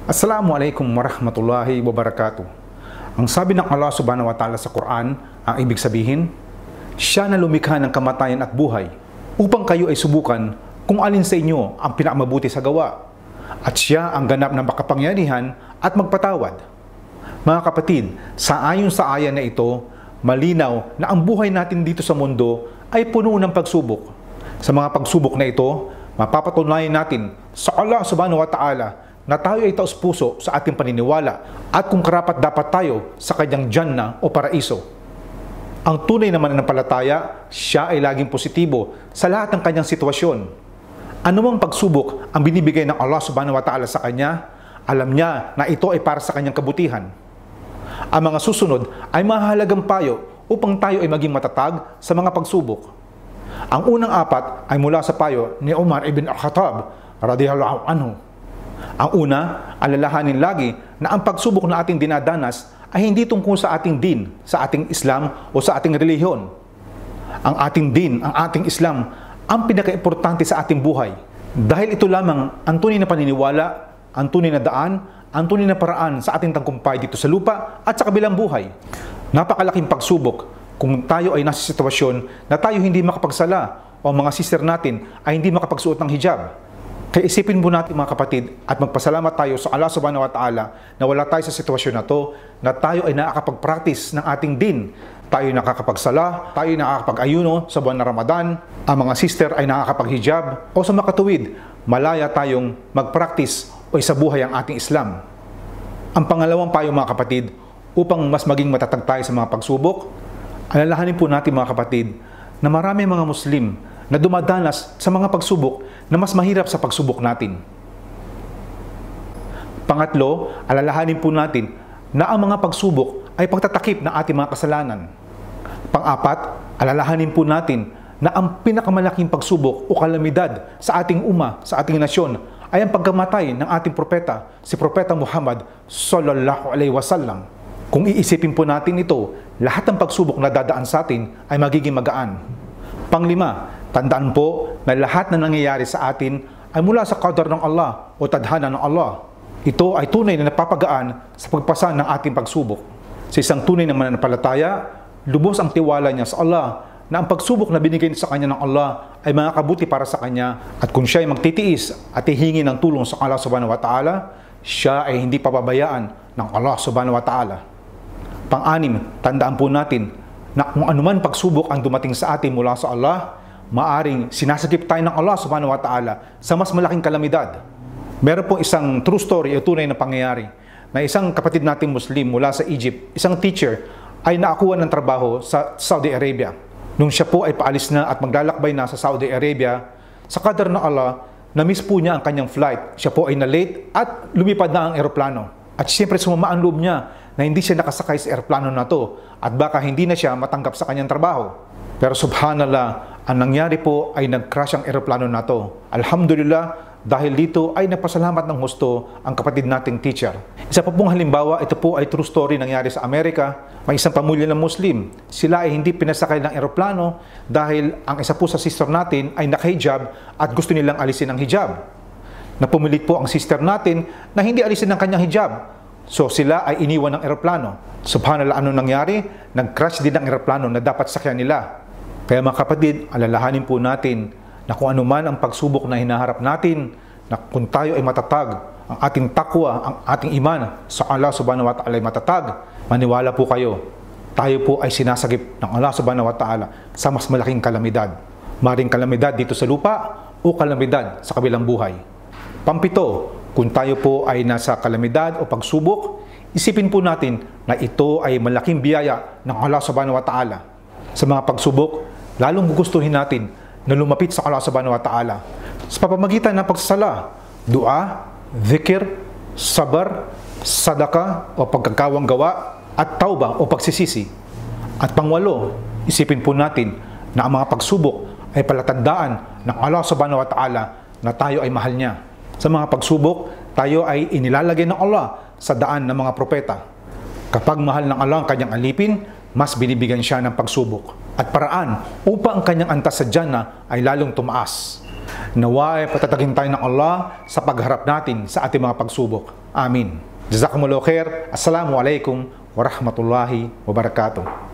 Assalamualaikum warahmatullahi wabarakatuh. Ang sabi ng Allah subhanahu wa ta'ala sa Quran, ang ibig sabihin, siya na lumikha ng kamatayan at buhay upang kayo ay subukan kung alin sa inyo ang pinakamabuti sa gawa. At siya ang ganap na makapangyarihan at magpatawad. Mga kapatid, ayon sa aya na ito, malinaw na ang buhay natin dito sa mundo ay puno ng pagsubok. Sa mga pagsubok na ito, mapapatunayan natin sa Allah subhanahu wa ta'ala na tayo ay taos-puso sa ating paniniwala at kung karapat-dapat tayo sa kanyang Jannah o paraiso. Ang tunay na mananampalataya, siya ay laging positibo sa lahat ng kanyang sitwasyon. Anumang pagsubok ang binibigay ng Allah subhanahu wa ta'ala sa kanya, alam niya na ito ay para sa kanyang kabutihan. Ang mga susunod ay mahalagang payo upang tayo ay maging matatag sa mga pagsubok. Ang unang apat ay mula sa payo ni Umar ibn al-Khattab radhiyallahu anhu. Ang una, alalahanin lagi na ang pagsubok na ating dinadanas ay hindi tungkol sa ating din, sa ating Islam o sa ating relihiyon. Ang ating din, ang ating Islam, ang pinaka-importante sa ating buhay. Dahil ito lamang ang tunay na paniniwala, ang tunay na daan, ang tunay na paraan sa ating tangkumpay dito sa lupa at sa kabilang buhay. Napakalaking pagsubok kung tayo ay nasa sitwasyon na tayo hindi makapagsala o mga sister natin ay hindi makapagsuot ng hijab. Kaya isipin po natin mga kapatid at magpasalamat tayo sa Allah subhanahu wa ta'ala na wala tayo sa sitwasyon na to, na tayo ay nakakapag-practice ng ating din. Tayo nakakapagsala, tayo nakakapag-ayuno sa buwan na Ramadan, ang mga sister ay nakakapag-hijab, o sa makatuwid, malaya tayong mag-practice o isabuhay ang ating Islam. Ang pangalawang payo mga kapatid, upang mas maging matatag tayo sa mga pagsubok, alalahanin po natin mga kapatid na marami mga Muslim na dumadanas sa mga pagsubok na mas mahirap sa pagsubok natin. Pangatlo, alalahanin po natin na ang mga pagsubok ay pagtatakip ng ating mga kasalanan. Pang-apat, alalahanin po natin na ang pinakamalaking pagsubok o kalamidad sa ating sa ating nasyon ay ang pagkamatay ng ating propeta, si Propeta Muhammad sallallahu alaihi wasallam. Kung iisipin po natin ito, lahat ng pagsubok na dadaan sa atin ay magiging magaan. Panglima, tandaan po na lahat na nangyayari sa atin ay mula sa qadar ng Allah o tadhana ng Allah. Ito ay tunay na napapagaan sa pagpasa ng ating pagsubok. Sa isang tunay na mananampalataya, lubos ang tiwala niya sa Allah na ang pagsubok na binigay sa kanya ng Allah ay makakabuti para sa kanya, at kung siya ay magtitiis at hihingi ng tulong sa Allah subhanahu wa ta'ala, siya ay hindi pababayaan ng Allah subhanahu wa ta'ala. Pang-anim, tandaan po natin na kung anuman pagsubok ang dumating sa atin mula sa Allah, maaring sinasagip tayo ng Allah subhanahu wa ta'ala sa mas malaking kalamidad. Meron pong isang true story o tunay na pangyayari na isang kapatid nating Muslim mula sa Egypt, isang teacher, ay naakuha ng trabaho sa Saudi Arabia. Nung siya po ay paalis na at maglalakbay na sa Saudi Arabia, sa qadar ng Allah, na-miss po niya ang kanyang flight. Siya po ay na-late at lumipad na ang eroplano. At siyempre sumama ang loob niya na hindi siya nakasakay sa eroplano na to at baka hindi na siya matanggap sa kanyang trabaho. Pero subhanallah, ang nangyari po ay nag-crash ang eroplano na to. Alhamdulillah, dahil dito ay napasalamat ng husto ang kapatid nating teacher. Isa pa pong halimbawa, ito po ay true story nangyari sa Amerika. May isang pamilya ng Muslim. Sila ay hindi pinasakay ng eroplano dahil ang isa po sa sister natin ay naka-hijab at gusto nilang alisin ang hijab. Napumilit po ang sister natin na hindi alisin ang kanyang hijab. So sila ay iniwan ng eroplano. Subhanallah, ano nangyari? Nag-crash din ang eroplano na dapat sakyan nila. Kaya mga kapatid, alalahanin po natin na kung anuman ang pagsubok na hinaharap natin, na kung tayo ay matatag, ang ating takwa, ang ating iman sa Allah subhanahu wa ta'ala ay matatag, maniwala po kayo, tayo po ay sinasagip ng Allah subhanahu wa ta'ala sa mas malaking kalamidad. Maring kalamidad dito sa lupa o kalamidad sa kabilang buhay. Pampito, kung tayo po ay nasa kalamidad o pagsubok, isipin po natin na ito ay malaking biyaya ng Allah subhanahu wa ta'ala. Sa mga pagsubok, lalong gugustuhin natin na lumapit sa Allah subhanahu wa ta'ala sa pamamagitan ng pagsasala, dua, dhikr, sabar, sadaka o pagkakawang gawa, at tauba o pagsisisi. At pangwalo, isipin po natin na ang mga pagsubok ay palatandaan ng Allah subhanahu wa ta'ala na tayo ay mahal niya. Sa mga pagsubok, tayo ay inilalagay ng Allah sa daan ng mga propeta. Kapag mahal ng Allah ang kanyang alipin, mas binibigyan siya ng pagsubok at paraan upang ang kanyang antas sa Jannah ay lalong tumaas. Nawa ay patatagin tayo ng Allah sa pagharap natin sa ating mga pagsubok. Amin. Jazakumullahu khair. Assalamualaikum warahmatullahi wabarakatuh.